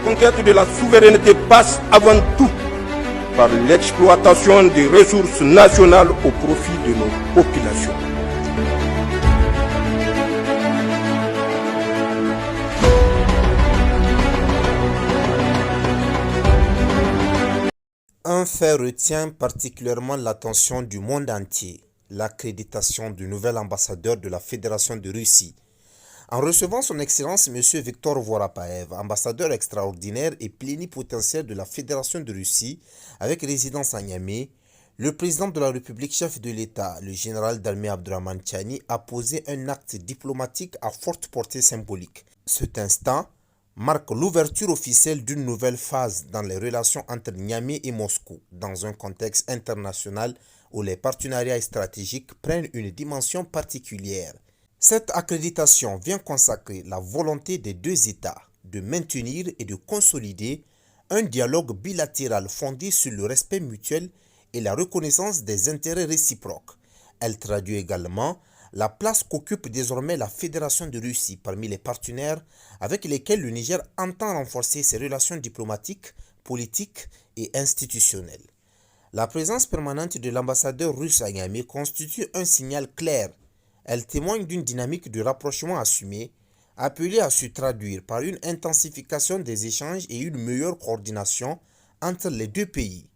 conquête de la souveraineté passe avant tout par l'exploitation des ressources nationales au profit de nos populations. Un fait retient particulièrement l'attention du monde entier, l'accréditation du nouvel ambassadeur de la Fédération de Russie. En recevant son Excellence M. Viktor Vorapaev, ambassadeur extraordinaire et plénipotentiaire de la Fédération de Russie, avec résidence à Niamey, le président de la République, chef de l'État, le général d'armée Abdourahmane Tchani, a posé un acte diplomatique à forte portée symbolique. Cet instant marque l'ouverture officielle d'une nouvelle phase dans les relations entre Niamey et Moscou, dans un contexte international où les partenariats stratégiques prennent une dimension particulière. Cette accréditation vient consacrer la volonté des deux États de maintenir et de consolider un dialogue bilatéral fondé sur le respect mutuel et la reconnaissance des intérêts réciproques. Elle traduit également la place qu'occupe désormais la Fédération de Russie parmi les partenaires avec lesquels le Niger entend renforcer ses relations diplomatiques, politiques et institutionnelles. La présence permanente de l'ambassadeur russe à Niamey constitue un signal clair. Elle témoigne d'une dynamique de rapprochement assumée, appelée à se traduire par une intensification des échanges et une meilleure coordination entre les deux pays.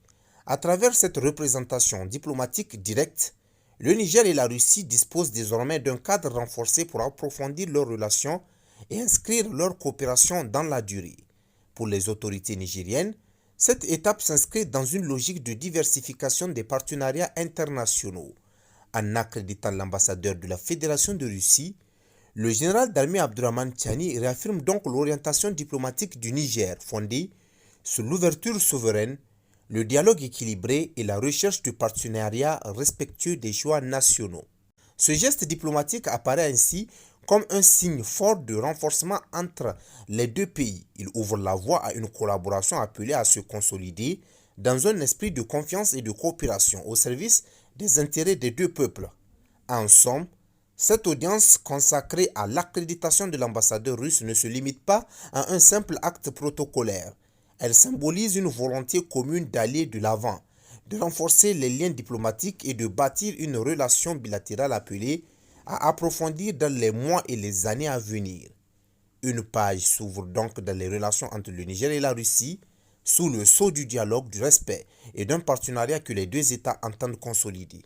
À travers cette représentation diplomatique directe, le Niger et la Russie disposent désormais d'un cadre renforcé pour approfondir leurs relations et inscrire leur coopération dans la durée. Pour les autorités nigériennes, cette étape s'inscrit dans une logique de diversification des partenariats internationaux. En accréditant l'ambassadeur de la Fédération de Russie, le général d'armée Abdourahmane Tchani réaffirme donc l'orientation diplomatique du Niger fondée sur l'ouverture souveraine, le dialogue équilibré et la recherche de partenariats respectueux des choix nationaux. Ce geste diplomatique apparaît ainsi comme un signe fort de renforcement entre les deux pays. Il ouvre la voie à une collaboration appelée à se consolider dans un esprit de confiance et de coopération au service des intérêts des deux peuples. En somme, cette audience consacrée à l'accréditation de l'ambassadeur russe ne se limite pas à un simple acte protocolaire. Elle symbolise une volonté commune d'aller de l'avant, de renforcer les liens diplomatiques et de bâtir une relation bilatérale appelée à approfondir dans les mois et les années à venir. Une page s'ouvre donc dans les relations entre le Niger et la Russie, sous le sceau du dialogue, du respect et d'un partenariat que les deux États entendent consolider.